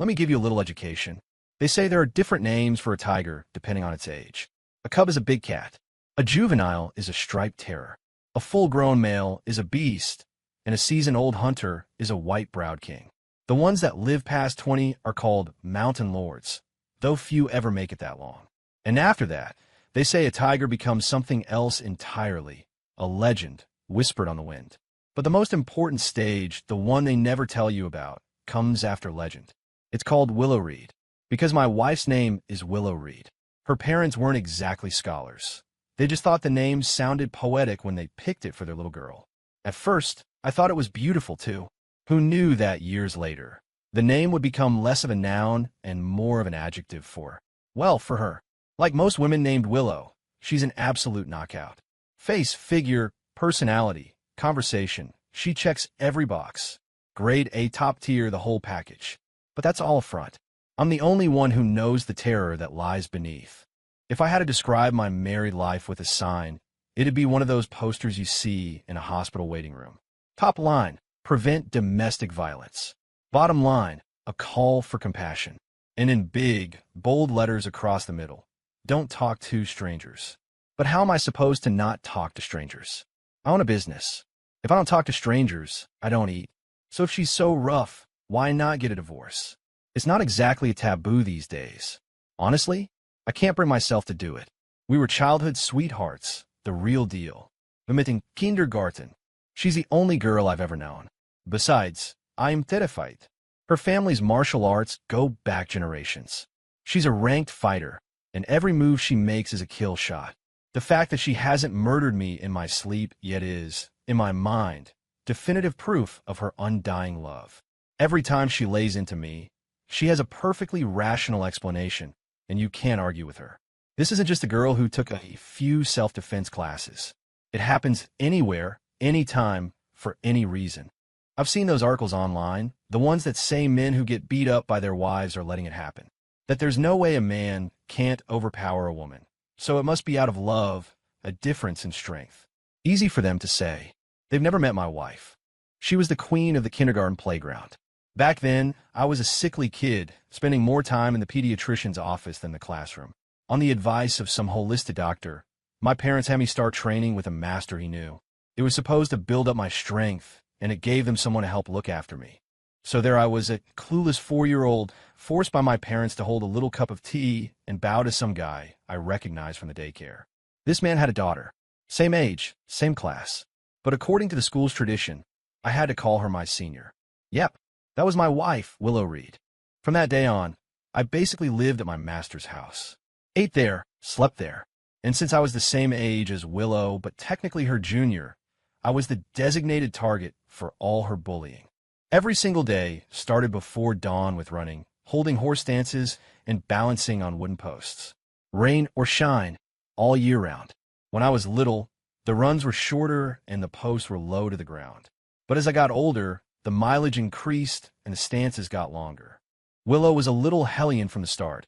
Let me give you a little education. They say there are different names for a tiger depending on its age. A cub is a big cat. A juvenile is a striped terror. A full-grown male is a beast, and a seasoned-old hunter is a white-browed king. The ones that live past 20 are called mountain lords, though few ever make it that long. And after that, they say a tiger becomes something else entirely, a legend, whispered on the wind. But the most important stage, the one they never tell you about, comes after legend. It's called Willow Reed, because my wife's name is Willow Reed. Her parents weren't exactly scholars. They just thought the name sounded poetic when they picked it for their little girl. At first, I thought it was beautiful too. Who knew that years later, the name would become less of a noun and more of an adjective for her. Like most women named Willow, she's an absolute knockout. Face, figure, personality, conversation, she checks every box. Grade A, top tier, the whole package. But that's all a front. I'm the only one who knows the terror that lies beneath. If I had to describe my married life with a sign, it'd be one of those posters you see in a hospital waiting room. Top line, prevent domestic violence. Bottom line, a call for compassion. And in big, bold letters across the middle, don't talk to strangers. But how am I supposed to not talk to strangers? I own a business. If I don't talk to strangers, I don't eat. So if she's so rough, why not get a divorce? It's not exactly a taboo these days. Honestly, I can't bring myself to do it. We were childhood sweethearts, the real deal. We met in kindergarten. She's the only girl I've ever known. Besides, I'm terrified. Her family's martial arts go back generations. She's a ranked fighter, and every move she makes is a kill shot. The fact that she hasn't murdered me in my sleep yet is, in my mind, definitive proof of her undying love. Every time she lays into me, she has a perfectly rational explanation, and you can't argue with her. This isn't just a girl who took a few self-defense classes. It happens anywhere, anytime, for any reason. I've seen those articles online, the ones that say men who get beat up by their wives are letting it happen. That there's no way a man can't overpower a woman. So it must be out of love, a difference in strength. Easy for them to say. They've never met my wife. She was the queen of the kindergarten playground. Back then, I was a sickly kid, spending more time in the pediatrician's office than the classroom. On the advice of some holistic doctor, my parents had me start training with a master he knew. It was supposed to build up my strength, and it gave them someone to help look after me. So there I was, a clueless 4-year-old, forced by my parents to hold a little cup of tea and bow to some guy I recognized from the daycare. This man had a daughter. Same age, same class. But according to the school's tradition, I had to call her my senior. Yep, that was my wife, Willow Reed. From that day on, I basically lived at my master's house. Ate there, slept there. And since I was the same age as Willow, but technically her junior, I was the designated target for all her bullying. Every single day started before dawn with running, holding horse stances, and balancing on wooden posts. Rain or shine, all year round. When I was little, the runs were shorter and the posts were low to the ground. But as I got older, the mileage increased and the stances got longer. Willow was a little Hellion from the start,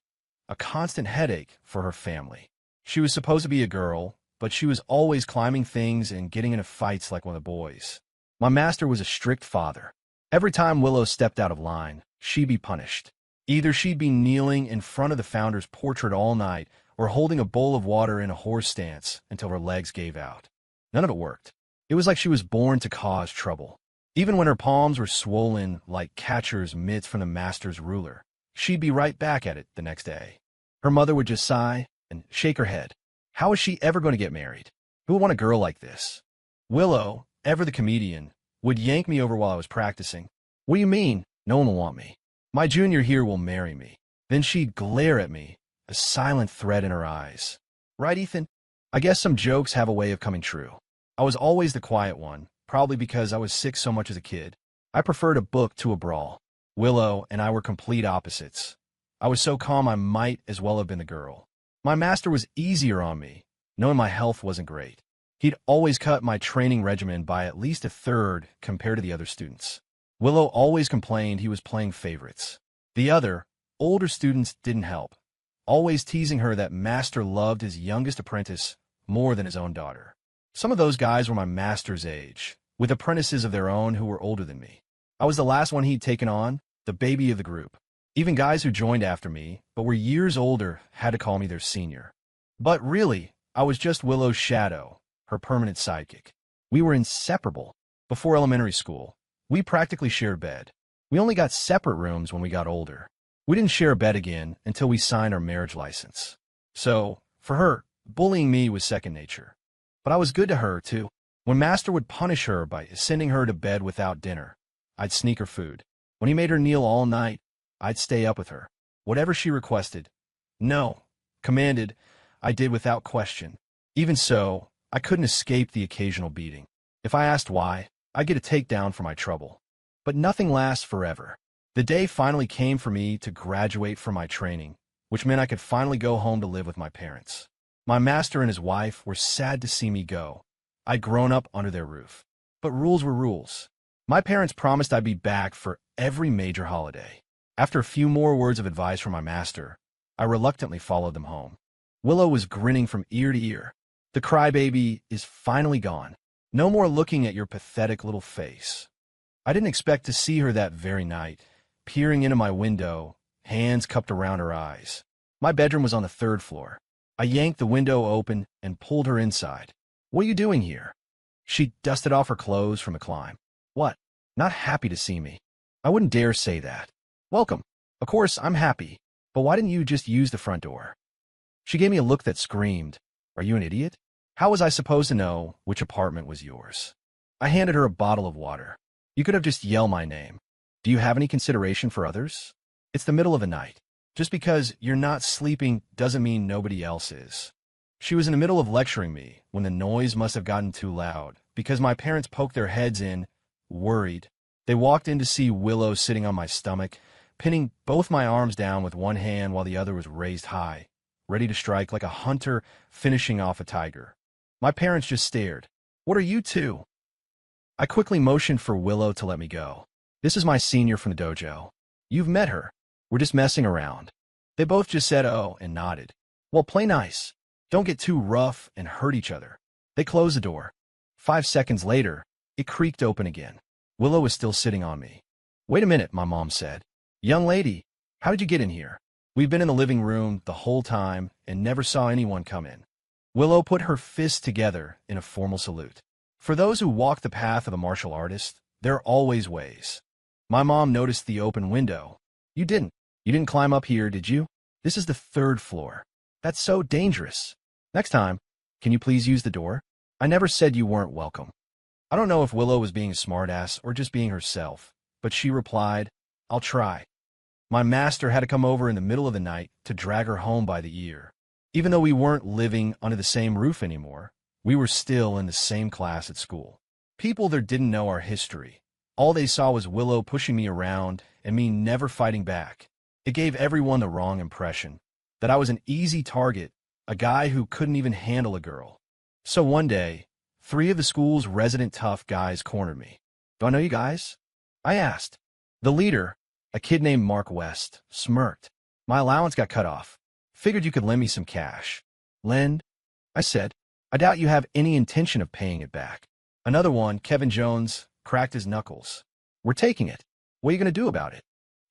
a constant headache for her family. She was supposed to be a girl, but she was always climbing things and getting into fights like one of the boys. My master was a strict father. Every time Willow stepped out of line, she'd be punished. Either she'd be kneeling in front of the founder's portrait all night or holding a bowl of water in a horse stance until her legs gave out. None of it worked. It was like she was born to cause trouble. Even when her palms were swollen like catcher's mitts from the master's ruler, she'd be right back at it the next day. Her mother would just sigh and shake her head. How is she ever going to get married? Who would want a girl like this? Willow, ever the comedian, would yank me over while I was practicing. What do you mean? No one will want me. My junior here will marry me. Then she'd glare at me, a silent threat in her eyes. Right, Ethan? I guess some jokes have a way of coming true. I was always the quiet one, probably because I was sick so much as a kid. I preferred a book to a brawl. Willow and I were complete opposites. I was so calm I might as well have been the girl. My master was easier on me, knowing my health wasn't great. He'd always cut my training regimen by at least a third compared to the other students. Willow always complained he was playing favorites. The other, older students didn't help, always teasing her that master loved his youngest apprentice more than his own daughter. Some of those guys were my master's age, with apprentices of their own who were older than me. I was the last one he'd taken on, the baby of the group. Even guys who joined after me, but were years older, had to call me their senior. But really, I was just Willow's shadow, her permanent sidekick. We were inseparable. Before elementary school, we practically shared bed. We only got separate rooms when we got older. We didn't share a bed again until we signed our marriage license. So, for her, bullying me was second nature. But I was good to her, too. When Master would punish her by sending her to bed without dinner, I'd sneak her food. When he made her kneel all night, I'd stay up with her. Whatever she requested, no, commanded, I did without question. Even so, I couldn't escape the occasional beating. If I asked why, I'd get a takedown for my trouble. But nothing lasts forever. The day finally came for me to graduate from my training, which meant I could finally go home to live with my parents. My master and his wife were sad to see me go. I'd grown up under their roof. But rules were rules. My parents promised I'd be back for every major holiday. After a few more words of advice from my master, I reluctantly followed them home. Willow was grinning from ear to ear. The crybaby is finally gone. No more looking at your pathetic little face. I didn't expect to see her that very night, peering into my window, hands cupped around her eyes. My bedroom was on the third floor. I yanked the window open and pulled her inside. "What are you doing here?" She dusted off her clothes from the climb. "What? Not happy to see me?" I wouldn't dare say that. "Welcome. Of course, I'm happy. But why didn't you just use the front door?" She gave me a look that screamed, "Are you an idiot? How was I supposed to know which apartment was yours?" I handed her a bottle of water. "You could have just yelled my name. Do you have any consideration for others? It's the middle of the night. Just because you're not sleeping doesn't mean nobody else is." She was in the middle of lecturing me when the noise must have gotten too loud, because my parents poked their heads in, worried. They walked in to see Willow sitting on my stomach, pinning both my arms down with one hand while the other was raised high, ready to strike like a hunter finishing off a tiger. My parents just stared. "What are you two?" I quickly motioned for Willow to let me go. "This is my senior from the dojo. You've met her. We're just messing around." They both just said oh and nodded. "Well, play nice. Don't get too rough and hurt each other." They closed the door. 5 seconds later, it creaked open again. Willow was still sitting on me. "Wait a minute," my mom said. "Young lady, how did you get in here? We've been in the living room the whole time and never saw anyone come in." Willow put her fists together in a formal salute. For those who walk the path of a martial artist, there are always ways. My mom noticed the open window. You didn't climb up here, did you? This is the third floor. That's so dangerous. Next time, can you please use the door? I never said you weren't welcome." I don't know if Willow was being a smartass or just being herself, but she replied, "I'll try." My master had to come over in the middle of the night to drag her home by the ear. Even though we weren't living under the same roof anymore, we were still in the same class at school. People there didn't know our history. All they saw was Willow pushing me around and me never fighting back. It gave everyone the wrong impression, that I was an easy target, a guy who couldn't even handle a girl. So one day, 3 of the school's resident tough guys cornered me. "Do I know you guys?" I asked. The leader, a kid named Mark West, smirked. "My allowance got cut off. Figured you could lend me some cash." "Lend?" I said. "I doubt you have any intention of paying it back." Another one, Kevin Jones, cracked his knuckles. "We're taking it. What are you going to do about it?"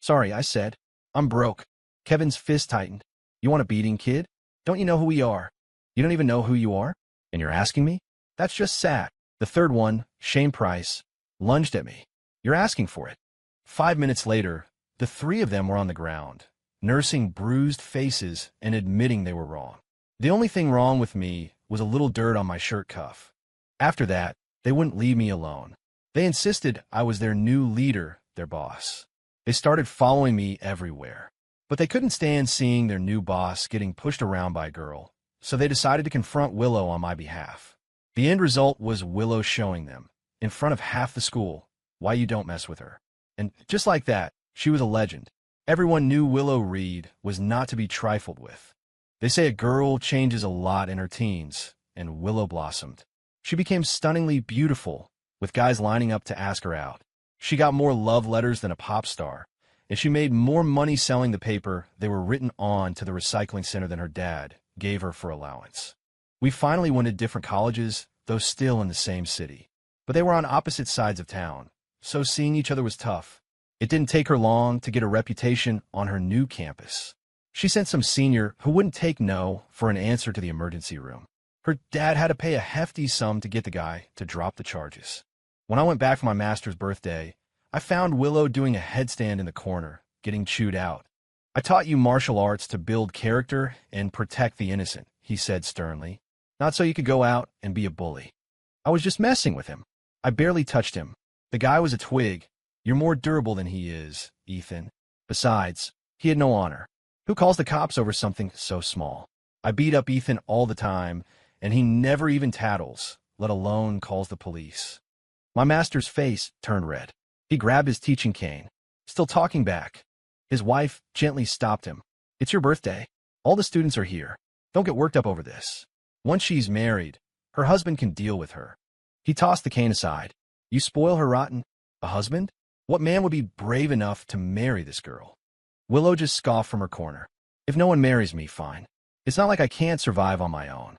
"Sorry," I said. "I'm broke." Kevin's fist tightened. "You want a beating, kid? Don't you know who we are? You don't even know who you are? And you're asking me? That's just sad." The third one, Shane Price, lunged at me. "You're asking for it." 5 minutes later, the 3 of them were on the ground, nursing bruised faces and admitting they were wrong. The only thing wrong with me was a little dirt on my shirt cuff. After that, they wouldn't leave me alone. They insisted I was their new leader, their boss. They started following me everywhere. But they couldn't stand seeing their new boss getting pushed around by a girl, so they decided to confront Willow on my behalf. The end result was Willow showing them, in front of half the school, why you don't mess with her. And just like that, she was a legend. Everyone knew Willow Reed was not to be trifled with. They say a girl changes a lot in her teens, and Willow blossomed. She became stunningly beautiful, with guys lining up to ask her out. She got more love letters than a pop star, and she made more money selling the paper they were written on to the recycling center than her dad gave her for allowance. We finally went to different colleges, though still in the same city. But they were on opposite sides of town, so seeing each other was tough. It didn't take her long to get a reputation on her new campus. She sent some senior who wouldn't take no for an answer to the emergency room. Her dad had to pay a hefty sum to get the guy to drop the charges. When I went back for my master's birthday, I found Willow doing a headstand in the corner, getting chewed out. "I taught you martial arts to build character and protect the innocent," he said sternly. "Not so you could go out and be a bully." I was just messing with him. I barely touched him. The guy was a twig. "You're more durable than he is, Ethan." Besides, he had no honor. Who calls the cops over something so small? I beat up Ethan all the time, and he never even tattles, let alone calls the police. My master's face turned red. He grabbed his teaching cane, still talking back. His wife gently stopped him. "It's your birthday. All the students are here. Don't get worked up over this. Once she's married, her husband can deal with her." He tossed the cane aside. "You spoil her rotten. A husband? What man would be brave enough to marry this girl?" Willow just scoffed from her corner. "If no one marries me, fine. It's not like I can't survive on my own."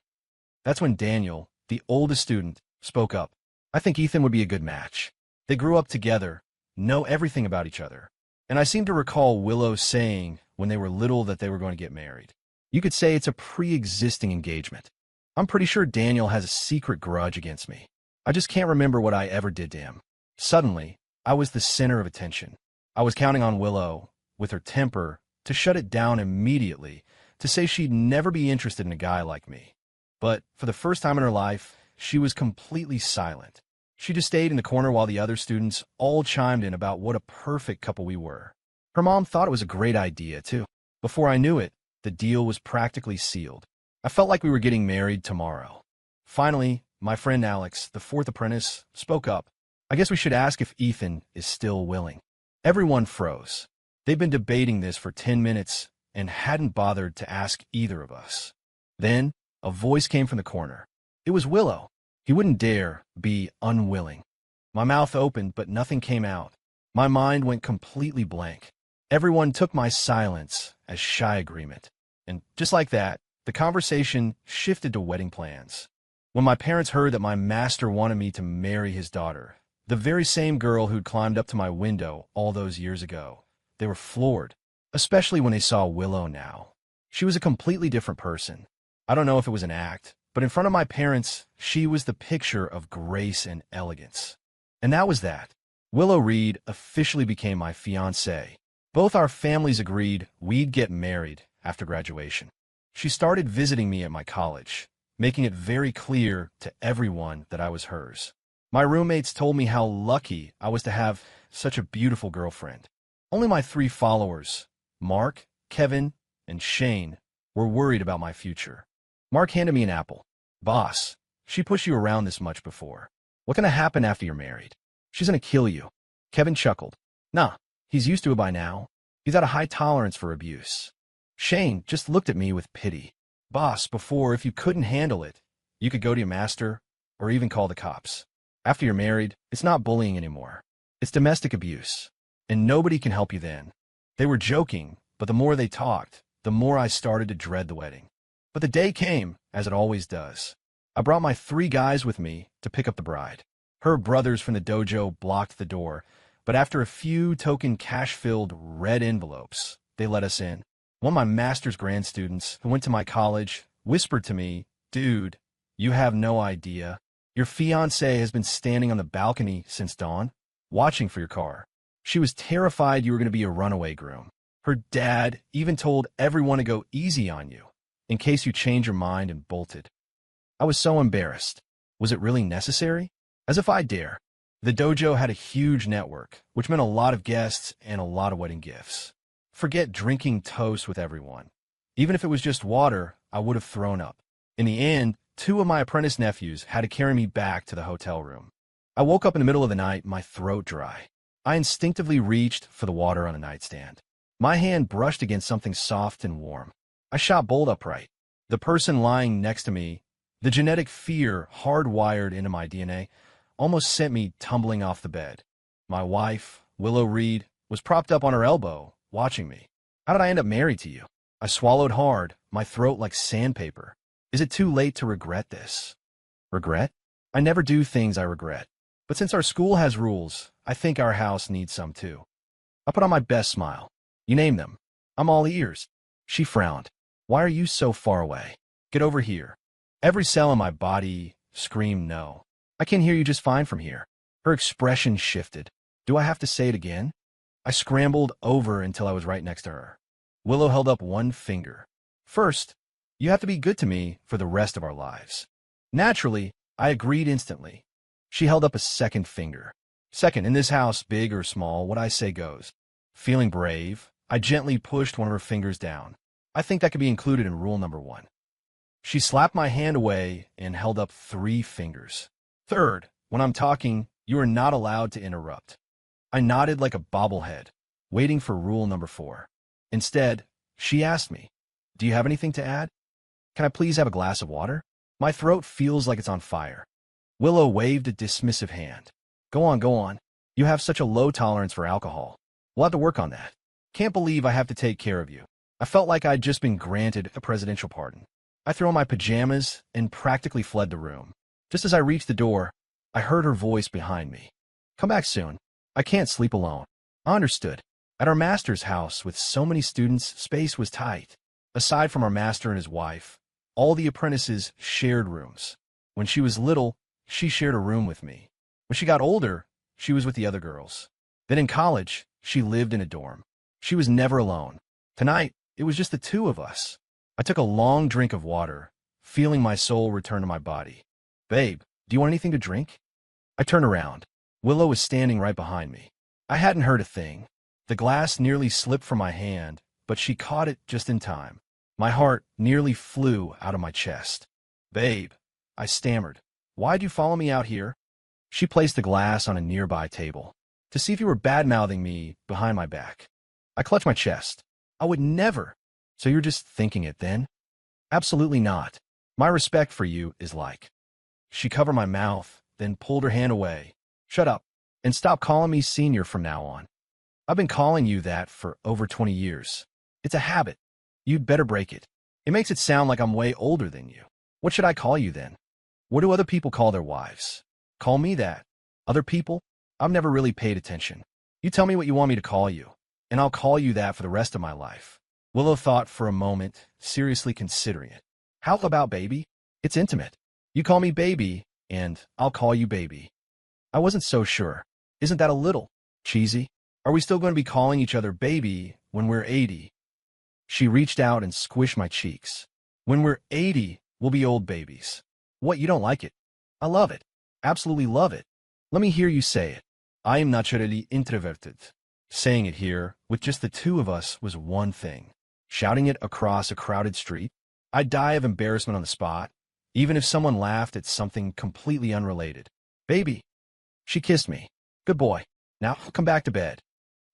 That's when Daniel, the oldest student, spoke up. "I think Ethan would be a good match. They grew up together, know everything about each other. And I seem to recall Willow saying when they were little that they were going to get married. You could say it's a pre-existing engagement. I'm pretty sure Daniel has a secret grudge against me. I just can't remember what I ever did to him." Suddenly, I was the center of attention. I was counting on Willow, with her temper, to shut it down immediately, to say she'd never be interested in a guy like me. But for the first time in her life, she was completely silent. She just stayed in the corner while the other students all chimed in about what a perfect couple we were. Her mom thought it was a great idea, too. Before I knew it, the deal was practically sealed. I felt like we were getting married tomorrow. Finally, my friend Alex, the fourth apprentice, spoke up. "I guess we should ask if Ethan is still willing." Everyone froze. They'd been debating this for 10 minutes and hadn't bothered to ask either of us. Then, a voice came from the corner. It was Willow. He wouldn't dare be unwilling. My mouth opened, but nothing came out. My mind went completely blank. Everyone took my silence as shy agreement. And just like that, the conversation shifted to wedding plans. When my parents heard that my master wanted me to marry his daughter, the very same girl who'd climbed up to my window all those years ago, they were floored, especially when they saw Willow now. She was a completely different person. I don't know if it was an act, but in front of my parents, she was the picture of grace and elegance. And that was that. Willow Reed officially became my fiancée. Both our families agreed we'd get married after graduation. She started visiting me at my college, making it very clear to everyone that I was hers. My roommates told me how lucky I was to have such a beautiful girlfriend. Only my 3 followers, Mark, Kevin, and Shane, were worried about my future. Mark handed me an apple. "Boss, she pushed you around this much before. What's going to happen after you're married? She's going to kill you." Kevin chuckled. "Nah, he's used to it by now. He's got a high tolerance for abuse." Shane just looked at me with pity. "Boss, before, if you couldn't handle it, you could go to your master or even call the cops. After you're married, it's not bullying anymore. It's domestic abuse, and nobody can help you then." They were joking, but the more they talked, the more I started to dread the wedding. But the day came, as it always does. I brought my 3 guys with me to pick up the bride. Her brothers from the dojo blocked the door, but after a few token cash-filled red envelopes, they let us in. One of my master's grad students, who went to my college, whispered to me, "Dude, you have no idea. Your fiancée has been standing on the balcony since dawn, watching for your car. She was terrified you were going to be a runaway groom. Her dad even told everyone to go easy on you, in case you change your mind," and bolted. I was so embarrassed. Was it really necessary? As if I'd dare. The dojo had a huge network, which meant a lot of guests and a lot of wedding gifts. Forget drinking toast with everyone. Even if it was just water, I would have thrown up. In the end, 2 of my apprentice nephews had to carry me back to the hotel room. I woke up in the middle of the night, my throat dry. I instinctively reached for the water on a nightstand. My hand brushed against something soft and warm. I shot bolt upright. The person lying next to me, the genetic fear hardwired into my DNA, almost sent me tumbling off the bed. My wife, Willow Reed, was propped up on her elbow, watching me. How did I end up married to you? I swallowed hard, my throat like sandpaper. Is it too late to regret this? Regret? I never do things I regret. But since our school has rules, I think our house needs some too. I put on my best smile. You name them. I'm all ears. She frowned. Why are you so far away? Get over here. Every cell in my body screamed no. I can hear you just fine from here. Her expression shifted. Do I have to say it again? I scrambled over until I was right next to her. Willow held up one finger. First, you have to be good to me for the rest of our lives. Naturally, I agreed instantly. She held up a second finger. Second, in this house, big or small, what I say goes. Feeling brave, I gently pushed one of her fingers down. I think that could be included in rule number 1. She slapped my hand away and held up 3 fingers. Third, when I'm talking, you are not allowed to interrupt. I nodded like a bobblehead, waiting for rule number 4. Instead, she asked me, do you have anything to add? Can I please have a glass of water? My throat feels like it's on fire. Willow waved a dismissive hand. Go on, go on. You have such a low tolerance for alcohol. We'll have to work on that. Can't believe I have to take care of you. I felt like I'd just been granted a presidential pardon. I threw on my pajamas and practically fled the room. Just as I reached the door, I heard her voice behind me. Come back soon. I can't sleep alone. I understood. At our master's house with so many students, space was tight. Aside from our master and his wife, all the apprentices shared rooms. When she was little, she shared a room with me. When she got older, she was with the other girls. Then in college, she lived in a dorm. She was never alone. Tonight, it was just the 2 of us. I took a long drink of water, feeling my soul return to my body. Babe, do you want anything to drink? I turned around. Willow was standing right behind me. I hadn't heard a thing. The glass nearly slipped from my hand, but she caught it just in time. My heart nearly flew out of my chest. Babe, I stammered. Why'd you follow me out here? She placed the glass on a nearby table. To see if you were bad-mouthing me behind my back. I clutched my chest. I would never. So you're just thinking it then? Absolutely not. My respect for you is like. She covered my mouth, then pulled her hand away. Shut up, and stop calling me senior from now on. I've been calling you that for over 20 years. It's a habit. You'd better break it. It makes it sound like I'm way older than you. What should I call you then? What do other people call their wives? Call me that. Other people? I've never really paid attention. You tell me what you want me to call you, and I'll call you that for the rest of my life. Willow thought for a moment, seriously considering it. How about baby? It's intimate. You call me baby, and I'll call you baby. I wasn't so sure. Isn't that a little cheesy? Are we still going to be calling each other baby when we're 80? She reached out and squished my cheeks. When we're 80, we'll be old babies. What, you don't like it? I love it. Absolutely love it. Let me hear you say it. I am naturally introverted. Saying it here, with just the 2 of us, was one thing. Shouting it across a crowded street, I'd die of embarrassment on the spot, even if someone laughed at something completely unrelated. Baby. She kissed me. Good boy. Now come back to bed.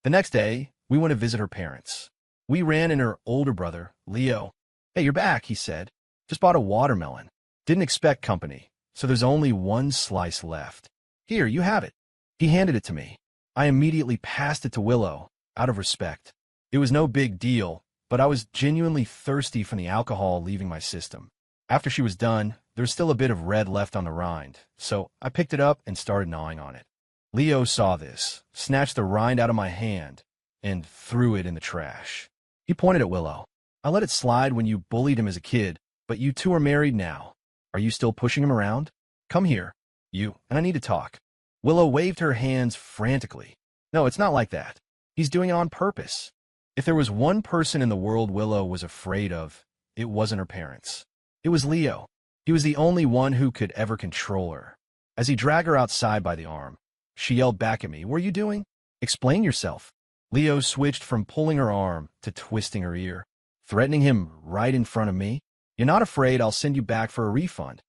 The next day, we went to visit her parents. We ran in her older brother, Leo. Hey, you're back, he said. Just bought a watermelon. Didn't expect company, so there's only 1 slice left. Here, you have it. He handed it to me. I immediately passed it to Willow, out of respect. It was no big deal, but I was genuinely thirsty from the alcohol leaving my system. After she was done, there was still a bit of red left on the rind, so I picked it up and started gnawing on it. Leo saw this, snatched the rind out of my hand, and threw it in the trash. He pointed at Willow. I let it slide when you bullied him as a kid, but you 2 are married now. Are you still pushing him around? Come here, you, and I need to talk. Willow waved her hands frantically. No, it's not like that. He's doing it on purpose. If there was one person in the world Willow was afraid of, it wasn't her parents. It was Leo. He was the only one who could ever control her. As he dragged her outside by the arm, she yelled back at me, "What are you doing? Explain yourself." Leo switched from pulling her arm to twisting her ear, threatening him right in front of me. You're not afraid I'll send you back for a refund,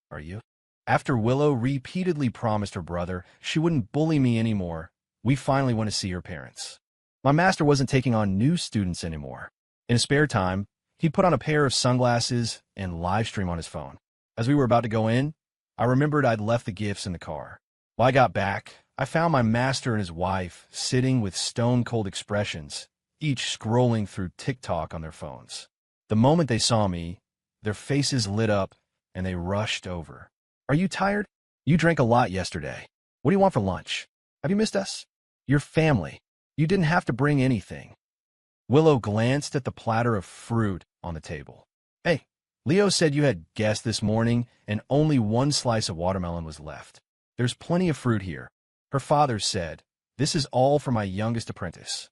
are you? After Willow repeatedly promised her brother she wouldn't bully me anymore, we finally went to see her parents. My master wasn't taking on new students anymore. In his spare time, he'd put on a pair of sunglasses and live stream on his phone. As we were about to go in, I remembered I'd left the gifts in the car. When I got back, I found my master and his wife sitting with stone-cold expressions, each scrolling through TikTok on their phones. The moment they saw me, their faces lit up and they rushed over. Are you tired? You drank a lot yesterday. What do you want for lunch? Have you missed us? Your family. You didn't have to bring anything. Willow glanced at the platter of fruit on the table. Hey, Leo said you had guests this morning and only one slice of watermelon was left. There's plenty of fruit here. Her father said, this is all for my youngest apprentice.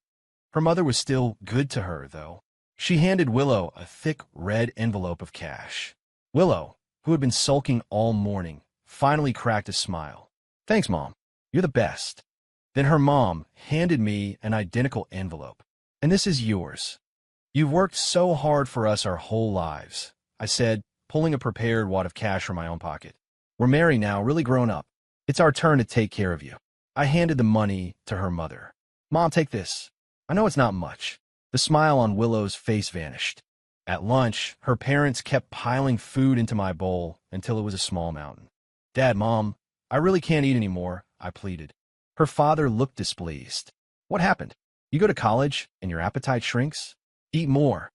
Her mother was still good to her, though. She handed Willow a thick red envelope of cash. Willow, who had been sulking all morning, finally cracked a smile. Thanks, Mom. You're the best. Then her mom handed me an identical envelope. And this is yours. You've worked so hard for us our whole lives, I said, pulling a prepared wad of cash from my own pocket. We're married now, really grown up. It's our turn to take care of you. I handed the money to her mother. Mom, take this. I know it's not much. The smile on Willow's face vanished. At lunch, her parents kept piling food into my bowl until it was a small mountain. Dad, Mom, I really can't eat anymore, I pleaded. Her father looked displeased. What happened? You go to college and your appetite shrinks? Eat more.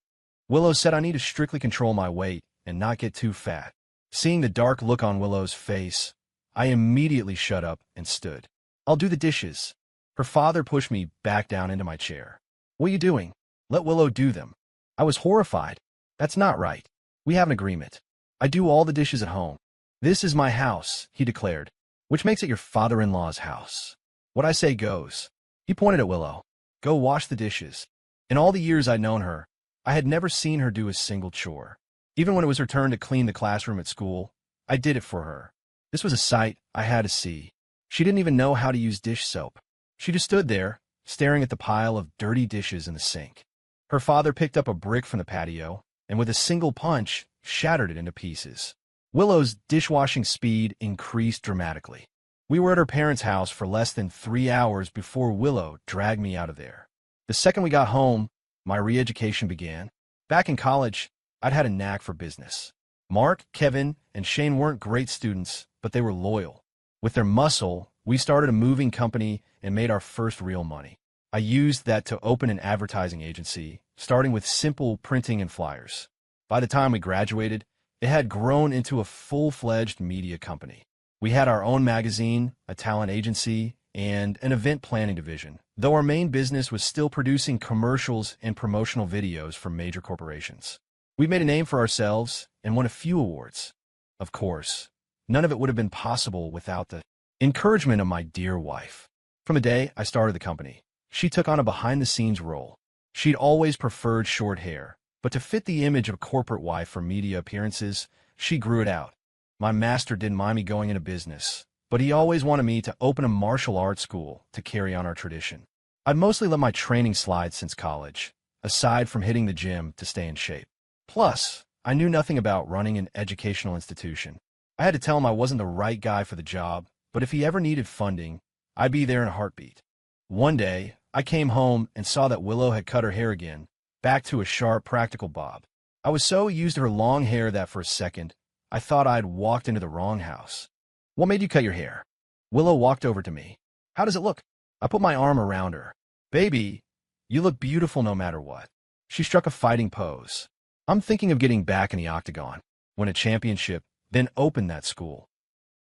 Willow said I need to strictly control my weight and not get too fat. Seeing the dark look on Willow's face, I immediately shut up and stood. I'll do the dishes. Her father pushed me back down into my chair. What are you doing? Let Willow do them. I was horrified. That's not right. We have an agreement. I do all the dishes at home. This is my house, he declared, which makes it your father-in-law's house. What I say goes. He pointed at Willow. Go wash the dishes. In all the years I'd known her, I had never seen her do a single chore. Even when it was her turn to clean the classroom at school, I did it for her. This was a sight I had to see. She didn't even know how to use dish soap. She just stood there, staring at the pile of dirty dishes in the sink. Her father picked up a brick from the patio, and with a single punch, shattered it into pieces. Willow's dishwashing speed increased dramatically. We were at her parents' house for less than 3 hours before Willow dragged me out of there. The second we got home, my re-education began. Back in college, I'd had a knack for business. Mark, Kevin, and Shane weren't great students, but they were loyal. With their muscle, we started a moving company and made our first real money. I used that to open an advertising agency, starting with simple printing and flyers. By the time we graduated, it had grown into a full-fledged media company. We had our own magazine, a talent agency, and an event planning division, though our main business was still producing commercials and promotional videos for major corporations. We made a name for ourselves and won a few awards. Of course, none of it would have been possible without the encouragement of my dear wife. From the day I started the company, she took on a behind-the-scenes role. She'd always preferred short hair, but to fit the image of a corporate wife for media appearances, she grew it out. My master didn't mind me going into business, but he always wanted me to open a martial arts school to carry on our tradition. I'd mostly let my training slide since college, aside from hitting the gym to stay in shape. Plus, I knew nothing about running an educational institution. I had to tell him I wasn't the right guy for the job, but if he ever needed funding, I'd be there in a heartbeat. One day, I came home and saw that Willow had cut her hair again, back to a sharp, practical bob. I was so used to her long hair that for a second, I thought I'd walked into the wrong house. What made you cut your hair? Willow walked over to me. How does it look? I put my arm around her. Baby, you look beautiful no matter what. She struck a fighting pose. I'm thinking of getting back in the octagon, win a championship, then open that school.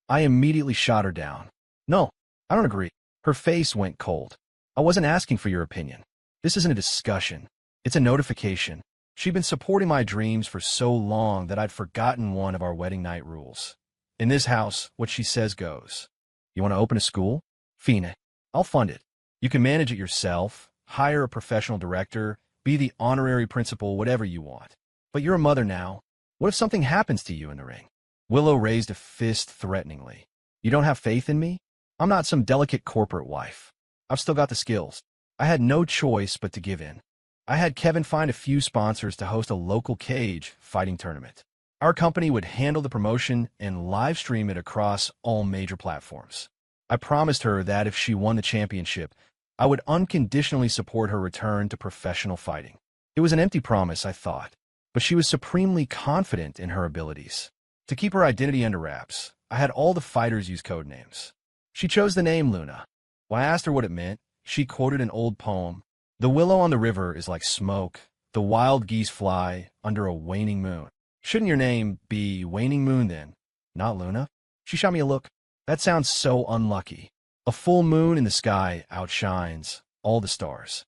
I immediately shot her down. No, I don't agree. Her face went cold. I wasn't asking for your opinion. This isn't a discussion. It's a notification. She'd been supporting my dreams for so long that I'd forgotten one of our wedding night rules. In this house, what she says goes. You want to open a school? Fine. I'll fund it. You can manage it yourself, hire a professional director, be the honorary principal, whatever you want. But you're a mother now. What if something happens to you in the ring? Willow raised a fist threateningly. You don't have faith in me? I'm not some delicate corporate wife. I've still got the skills. I had no choice but to give in. I had Kevin find a few sponsors to host a local cage fighting tournament. Our company would handle the promotion and live stream it across all major platforms. I promised her that if she won the championship, I would unconditionally support her return to professional fighting. It was an empty promise, I thought, but she was supremely confident in her abilities. To keep her identity under wraps, I had all the fighters use code names. She chose the name Luna. When I asked her what it meant, she quoted an old poem. The willow on the river is like smoke. The wild geese fly under a waning moon. Shouldn't your name be Waning Moon then, not Luna? She shot me a look. That sounds so unlucky. A full moon in the sky outshines all the stars.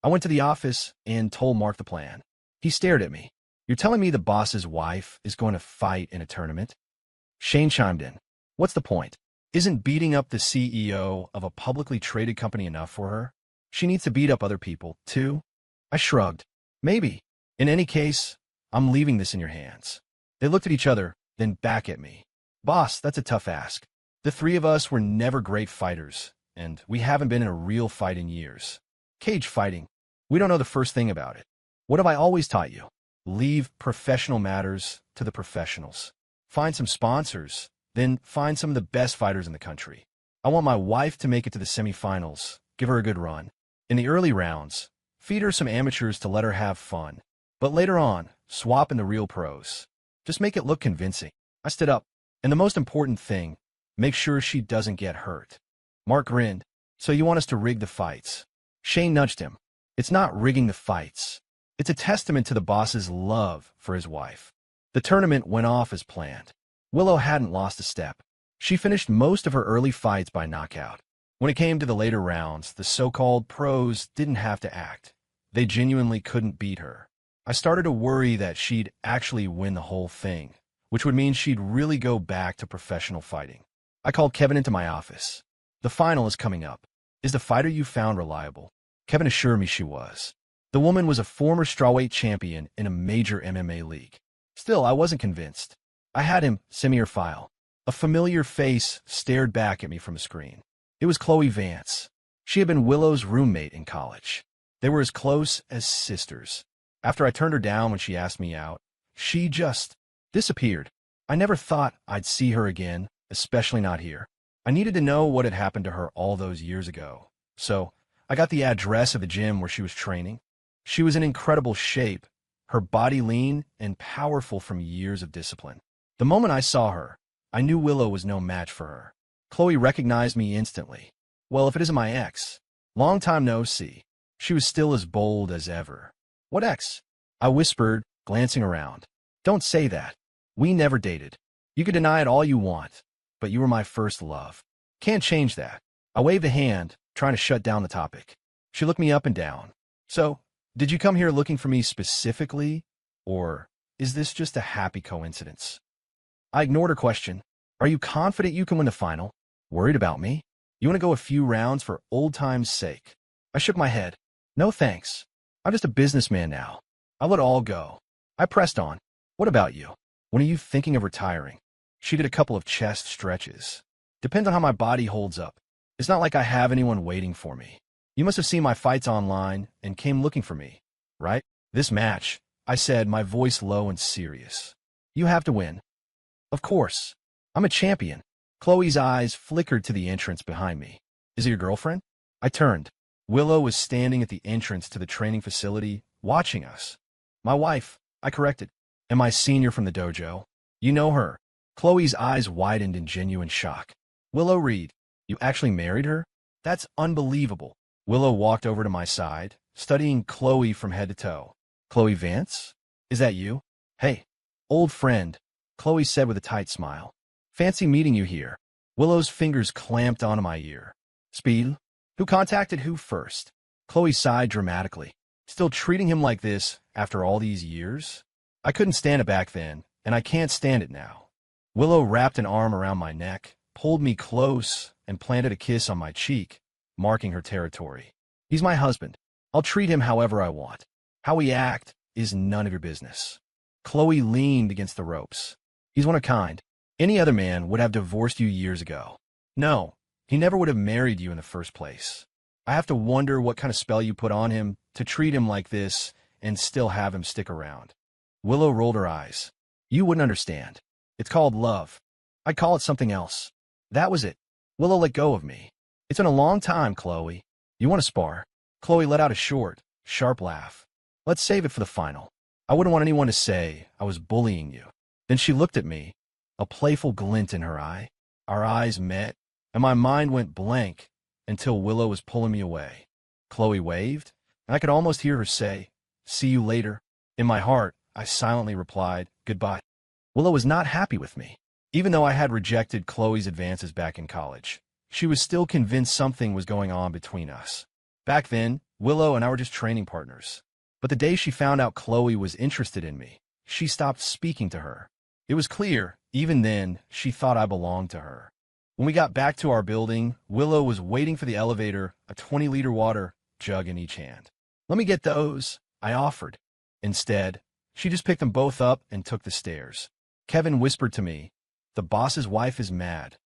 I went to the office and told Mark the plan. He stared at me. You're telling me the boss's wife is going to fight in a tournament? Shane chimed in. What's the point? Isn't beating up the CEO of a publicly traded company enough for her? She needs to beat up other people, too? I shrugged. Maybe. In any case, I'm leaving this in your hands. They looked at each other, then back at me. Boss, that's a tough ask. The three of us were never great fighters, and we haven't been in a real fight in years. Cage fighting. We don't know the first thing about it. What have I always taught you? Leave professional matters to the professionals. Find some sponsors, then find some of the best fighters in the country. I want my wife to make it to the semifinals, give her a good run. In the early rounds, feed her some amateurs to let her have fun. But later on, swap in the real pros. Just make it look convincing. I stood up. And the most important thing, make sure she doesn't get hurt. Mark grinned. So you want us to rig the fights? Shane nudged him. It's not rigging the fights. It's a testament to the boss's love for his wife. The tournament went off as planned. Willow hadn't lost a step. She finished most of her early fights by knockout. When it came to the later rounds, the so-called pros didn't have to act. They genuinely couldn't beat her. I started to worry that she'd actually win the whole thing, which would mean she'd really go back to professional fighting. I called Kevin into my office. The final is coming up. Is the fighter you found reliable? Kevin assured me she was. The woman was a former strawweight champion in a major MMA league. Still, I wasn't convinced. I had him send me her file. A familiar face stared back at me from a screen. It was Chloe Vance. She had been Willow's roommate in college. They were as close as sisters. After I turned her down when she asked me out, she just disappeared. I never thought I'd see her again, especially not here. I needed to know what had happened to her all those years ago. So I got the address of the gym where she was training. She was in incredible shape, her body lean and powerful from years of discipline. The moment I saw her, I knew Willow was no match for her. Chloe recognized me instantly. Well, if it isn't my ex. Long time no see. She was still as bold as ever. What ex? I whispered, glancing around. Don't say that. We never dated. You could deny it all you want, but you were my first love. Can't change that. I waved a hand, trying to shut down the topic. She looked me up and down. So, did you come here looking for me specifically, or is this just a happy coincidence? I ignored her question. Are you confident you can win the final? Worried about me? You want to go a few rounds for old time's sake? I shook my head. No thanks. I'm just a businessman now. I'll let all go. I pressed on. What about you? When are you thinking of retiring? She did a couple of chest stretches. Depends on how my body holds up. It's not like I have anyone waiting for me. You must have seen my fights online and came looking for me, right? This match, I said, my voice low and serious. You have to win. Of course. I'm a champion. Chloe's eyes flickered to the entrance behind me. Is it your girlfriend? I turned. Willow was standing at the entrance to the training facility, watching us. My wife, I corrected. And my senior from the dojo. You know her. Chloe's eyes widened in genuine shock. Willow Reed, you actually married her? That's unbelievable. Willow walked over to my side, studying Chloe from head to toe. Chloe Vance? Is that you? Hey, old friend, Chloe said with a tight smile. Fancy meeting you here. Willow's fingers clamped onto my ear. Speed? Who contacted who first? Chloe sighed dramatically. Still treating him like this after all these years? I couldn't stand it back then, and I can't stand it now. Willow wrapped an arm around my neck, pulled me close, and planted a kiss on my cheek, marking her territory. He's my husband. I'll treat him however I want. How we act is none of your business. Chloe leaned against the ropes. He's one of a kind. Any other man would have divorced you years ago. No, he never would have married you in the first place. I have to wonder what kind of spell you put on him to treat him like this and still have him stick around. Willow rolled her eyes. You wouldn't understand. It's called love. I'd call it something else. That was it. Willow let go of me. It's been a long time, Chloe. You want to spar? Chloe let out a short, sharp laugh. Let's save it for the final. I wouldn't want anyone to say I was bullying you. Then she looked at me, a playful glint in her eye. Our eyes met, and my mind went blank until Willow was pulling me away. Chloe waved, and I could almost hear her say, see you later. In my heart, I silently replied, goodbye. Willow was not happy with me. Even though I had rejected Chloe's advances back in college, she was still convinced something was going on between us. Back then, Willow and I were just training partners. But the day she found out Chloe was interested in me, she stopped speaking to her. It was clear, even then, she thought I belonged to her. When we got back to our building, Willow was waiting for the elevator, a 20-liter water jug in each hand. "Let me get those," I offered. Instead, she just picked them both up and took the stairs. Kevin whispered to me, "The boss's wife is mad."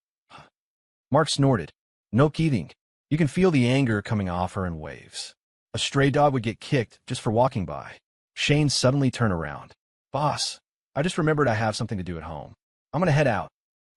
Mark snorted. "No kidding. You can feel the anger coming off her in waves." A stray dog would get kicked just for walking by. Shane suddenly turned around. "Boss, I just remembered I have something to do at home. I'm going to head out."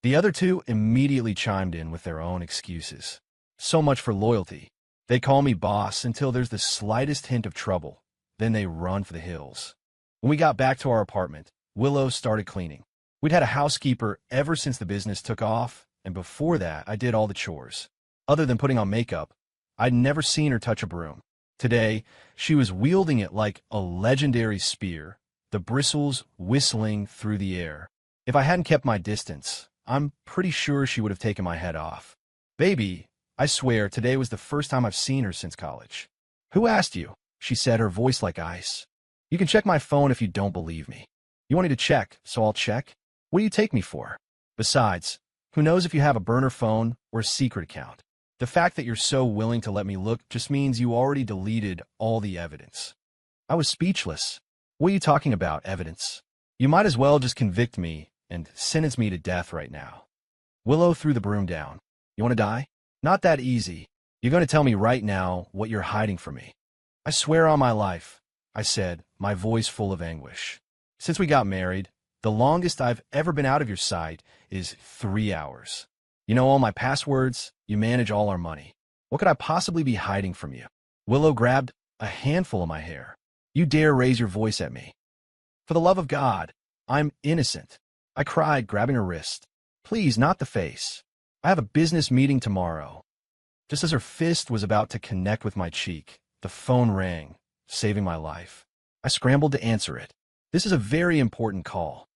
The other two immediately chimed in with their own excuses. So much for loyalty. They call me boss until there's the slightest hint of trouble. Then they run for the hills. When we got back to our apartment, Willow started cleaning. We'd had a housekeeper ever since the business took off, and before that, I did all the chores. Other than putting on makeup, I'd never seen her touch a broom. Today, she was wielding it like a legendary spear, the bristles whistling through the air. If I hadn't kept my distance, I'm pretty sure she would have taken my head off. "Baby, I swear today was the first time I've seen her since college." "Who asked you?" she said, her voice like ice. "You can check my phone if you don't believe me." "You want me to check, so I'll check? What do you take me for? Besides, who knows if you have a burner phone or a secret account? The fact that you're so willing to let me look just means you already deleted all the evidence." I was speechless. "What are you talking about, evidence? You might as well just convict me and sentence me to death right now." Willow threw the broom down. "You want to die? Not that easy. You're going to tell me right now what you're hiding from me." "I swear on my life," I said, my voice full of anguish. "Since we got married, the longest I've ever been out of your sight is 3 hours. You know all my passwords, you manage all our money. What could I possibly be hiding from you?" Willow grabbed a handful of my hair. "You dare raise your voice at me? For the love of God, I'm innocent." I cried, grabbing her wrist. "Please, not the face. I have a business meeting tomorrow." Just as her fist was about to connect with my cheek, the phone rang, saving my life. I scrambled to answer it. "This is a very important call."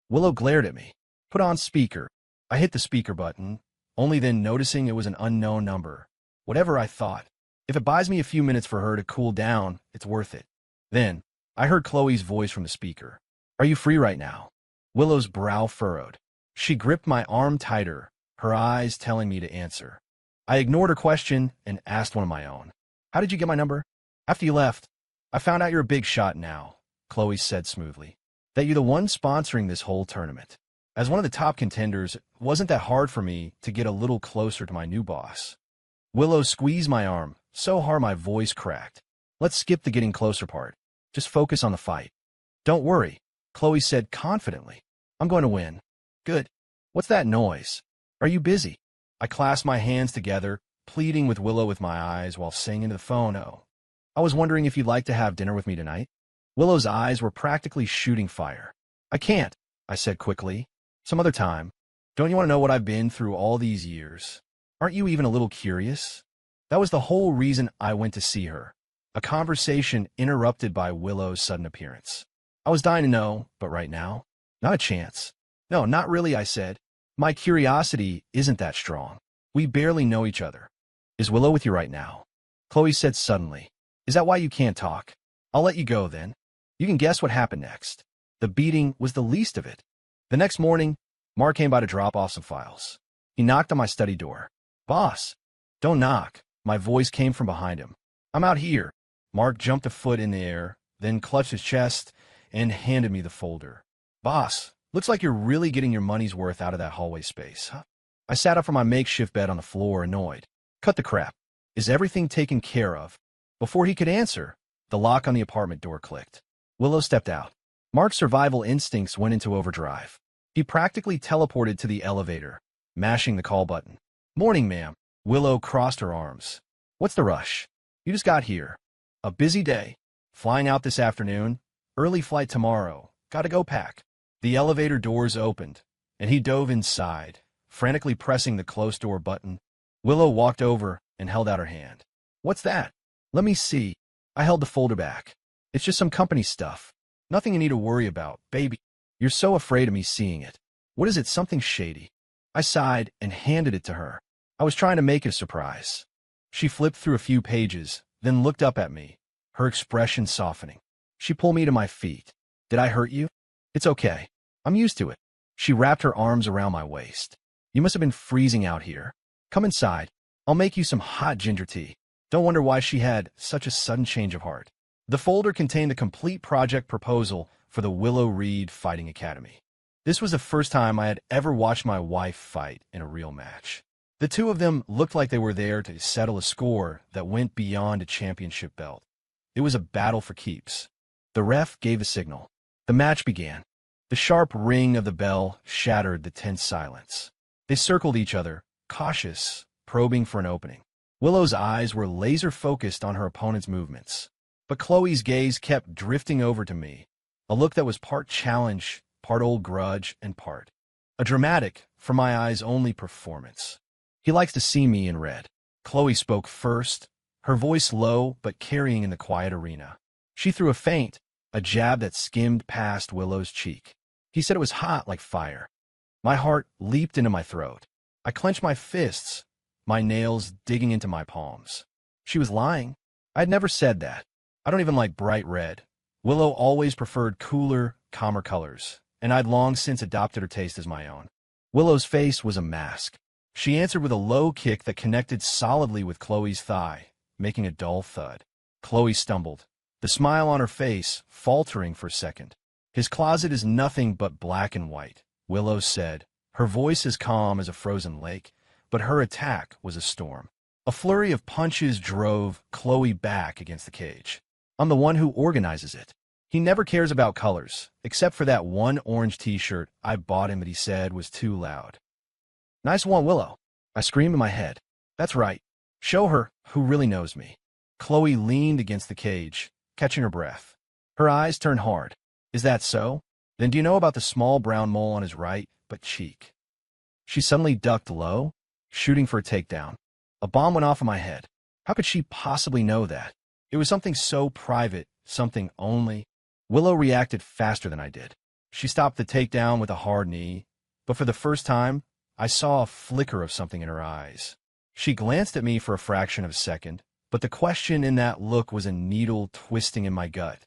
Willow glared at me. "Put on speaker." I hit the speaker button, only then noticing it was an unknown number. Whatever I thought. If it buys me a few minutes for her to cool down, it's worth it. Then, I heard Chloe's voice from the speaker. "Are you free right now?" Willow's brow furrowed. She gripped my arm tighter, her eyes telling me to answer. I ignored her question and asked one of my own. "How did you get my number?" "After you left. I found out you're a big shot now," Chloe said smoothly. "That you're the one sponsoring this whole tournament. As one of the top contenders, it wasn't that hard for me to get a little closer to my new boss." Willow squeezed my arm, so hard my voice cracked. "Let's skip the getting closer part. Just focus on the fight." "Don't worry," Chloe said confidently. "I'm going to win." "Good. What's that noise? Are you busy?" I clasped my hands together, pleading with Willow with my eyes while saying into the phone, "Oh, I was wondering if you'd like to have dinner with me tonight." Willow's eyes were practically shooting fire. "I can't," I said quickly. "Some other time. Don't you want to know what I've been through all these years? Aren't you even a little curious?" That was the whole reason I went to see her. A conversation interrupted by Willow's sudden appearance. I was dying to know, but right now, not a chance. "No, not really," I said. "My curiosity isn't that strong. We barely know each other." "Is Willow with you right now?" Chloe said suddenly. "Is that why you can't talk? I'll let you go then." You can guess what happened next. The beating was the least of it. The next morning, Mark came by to drop off some files. He knocked on my study door. "Boss." "Don't knock." My voice came from behind him. "I'm out here." Mark jumped a foot in the air, then clutched his chest and handed me the folder. "Boss, looks like you're really getting your money's worth out of that hallway space, huh?" I sat up from my makeshift bed on the floor, annoyed. "Cut the crap. Is everything taken care of?" Before he could answer, the lock on the apartment door clicked. Willow stepped out. Mark's survival instincts went into overdrive. He practically teleported to the elevator, mashing the call button. "Morning, ma'am." Willow crossed her arms. "What's the rush? You just got here. A busy day. Flying out this afternoon. Early flight tomorrow. Gotta go pack." The elevator doors opened, and he dove inside, frantically pressing the close door button. Willow walked over and held out her hand. "What's that?" "Let me see." I held the folder back. "It's just some company stuff. Nothing you need to worry about, baby." "You're so afraid of me seeing it. What is it, something shady?" I sighed and handed it to her. I was trying to make it a surprise. She flipped through a few pages, then looked up at me, her expression softening. She pulled me to my feet. Did I hurt you? It's okay. I'm used to it. She wrapped her arms around my waist. You must have been freezing out here. Come inside. I'll make you some hot ginger tea. Don't wonder why she had such a sudden change of heart. The folder contained the complete project proposal for the Willow Reed Fighting Academy. This was the first time I had ever watched my wife fight in a real match. The two of them looked like they were there to settle a score that went beyond a championship belt. It was a battle for keeps. The ref gave a signal. The match began. The sharp ring of the bell shattered the tense silence. They circled each other, cautious, probing for an opening. Willow's eyes were laser-focused on her opponent's movements, but Chloe's gaze kept drifting over to me, a look that was part challenge, part old grudge, and part a dramatic, for my eyes only performance. He likes to see me in red. Chloe spoke first, her voice low but carrying in the quiet arena. She threw a feint, a jab that skimmed past Willow's cheek. He said it was hot like fire. My heart leaped into my throat. I clenched my fists, my nails digging into my palms. She was lying. I had never said that. I don't even like bright red. Willow always preferred cooler, calmer colors, and I'd long since adopted her taste as my own. Willow's face was a mask. She answered with a low kick that connected solidly with Chloe's thigh, making a dull thud. Chloe stumbled, the smile on her face faltering for a second. His closet is nothing but black and white, Willow said, her voice as calm as a frozen lake, but her attack was a storm. A flurry of punches drove Chloe back against the cage. I'm the one who organizes it. He never cares about colors, except for that one orange t-shirt I bought him that he said was too loud. Nice one, Willow. I screamed in my head. That's right. Show her who really knows me. Chloe leaned against the cage, catching her breath. Her eyes turned hard. Is that so? Then do you know about the small brown mole on his right butt cheek? She suddenly ducked low, shooting for a takedown. A bomb went off in my head. How could she possibly know that? It was something so private, something only. Willow reacted faster than I did. She stopped the takedown with a hard knee, but for the first time, I saw a flicker of something in her eyes. She glanced at me for a fraction of a second, but the question in that look was a needle twisting in my gut.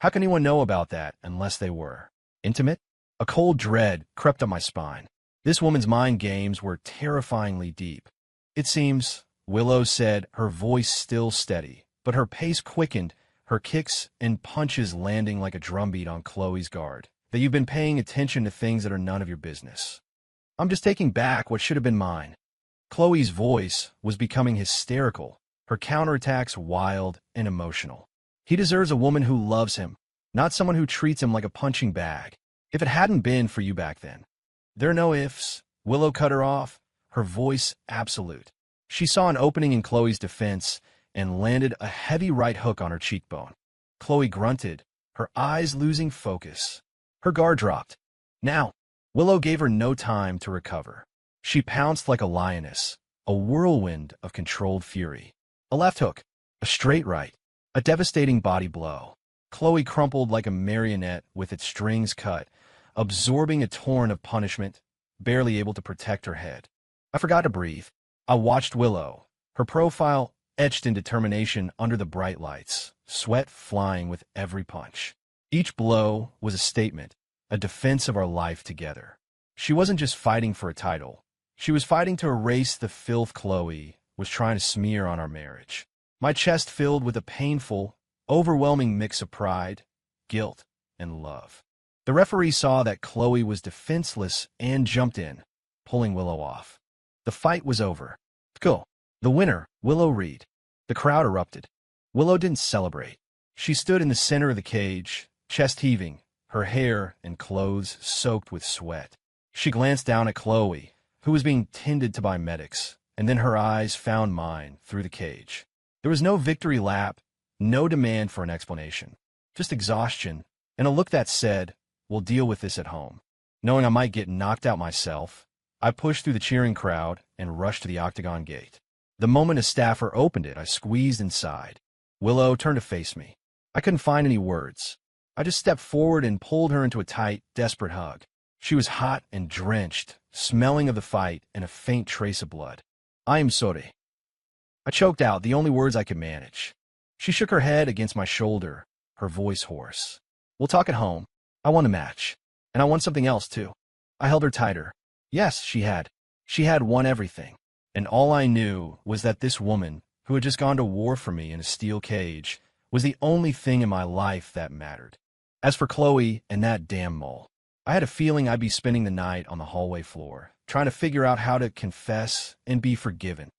How can anyone know about that unless they were intimate? A cold dread crept up my spine. This woman's mind games were terrifyingly deep. It seems, Willow said, her voice still steady, but her pace quickened, her kicks and punches landing like a drumbeat on Chloe's guard, that you've been paying attention to things that are none of your business. I'm just taking back what should have been mine. Chloe's voice was becoming hysterical, her counterattacks wild and emotional. He deserves a woman who loves him, not someone who treats him like a punching bag. If it hadn't been for you back then. There are no ifs. Willow cut her off, her voice absolute. She saw an opening in Chloe's defense and landed a heavy right hook on her cheekbone. Chloe grunted, her eyes losing focus. Her guard dropped. Now, Willow gave her no time to recover. She pounced like a lioness, a whirlwind of controlled fury. A left hook, a straight right, a devastating body blow. Chloe crumpled like a marionette with its strings cut, absorbing a torrent of punishment, barely able to protect her head. I forgot to breathe. I watched Willow, her profile etched in determination under the bright lights, sweat flying with every punch. Each blow was a statement, a defense of our life together. She wasn't just fighting for a title. She was fighting to erase the filth Chloe was trying to smear on our marriage. My chest filled with a painful, overwhelming mix of pride, guilt, and love. The referee saw that Chloe was defenseless and jumped in, pulling Willow off. The fight was over. Go. The winner, Willow Reed. The crowd erupted. Willow didn't celebrate. She stood in the center of the cage, chest heaving, her hair and clothes soaked with sweat. She glanced down at Chloe, who was being tended to by medics, and then her eyes found mine through the cage. There was no victory lap, no demand for an explanation, just exhaustion, and a look that said, we'll deal with this at home. Knowing I might get knocked out myself, I pushed through the cheering crowd and rushed to the octagon gate. The moment a staffer opened it, I squeezed inside. Willow turned to face me. I couldn't find any words. I just stepped forward and pulled her into a tight, desperate hug. She was hot and drenched, smelling of the fight and a faint trace of blood. I am sorry. I choked out the only words I could manage. She shook her head against my shoulder, her voice hoarse. We'll talk at home. I won a match. And I won something else, too. I held her tighter. Yes, she had. She had won everything. And all I knew was that this woman, who had just gone to war for me in a steel cage, was the only thing in my life that mattered. As for Chloe and that damn mole, I had a feeling I'd be spending the night on the hallway floor, trying to figure out how to confess and be forgiven.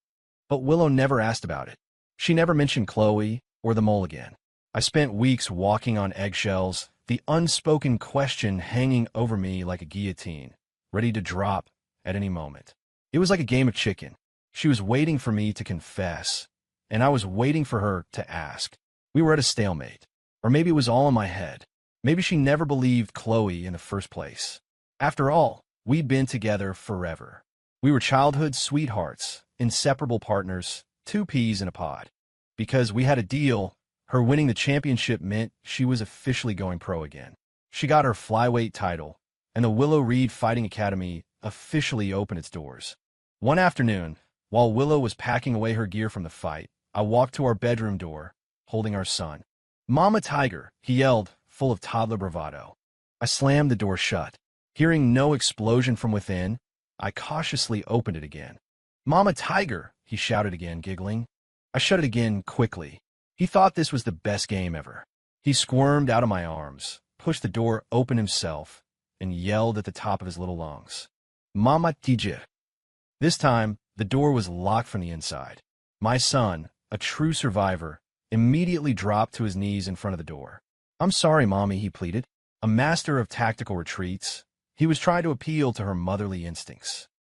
But Willow never asked about it. She never mentioned Chloe or the mole again. I spent weeks walking on eggshells, the unspoken question hanging over me like a guillotine, ready to drop at any moment. It was like a game of chicken. She was waiting for me to confess, and I was waiting for her to ask. We were at a stalemate. Or maybe it was all in my head. Maybe she never believed Chloe in the first place. After all, we'd been together forever. We were childhood sweethearts, inseparable partners, two peas in a pod. Because we had a deal, her winning the championship meant she was officially going pro again. She got her flyweight title, and the Willow Reed Fighting Academy officially opened its doors. One afternoon, while Willow was packing away her gear from the fight, I walked to our bedroom door, holding our son. "Mama Tiger," he yelled, full of toddler bravado. I slammed the door shut. Hearing no explosion from within, I cautiously opened it again. "Mama Tiger," he shouted again, giggling. I shut it again quickly. He thought this was the best game ever. He squirmed out of my arms, pushed the door open himself, and yelled at the top of his little lungs. "Mama Tiger." This time, the door was locked from the inside. My son, a true survivor, immediately dropped to his knees in front of the door. "I'm sorry, Mommy," he pleaded. A master of tactical retreats, he was trying to appeal to her motherly instincts.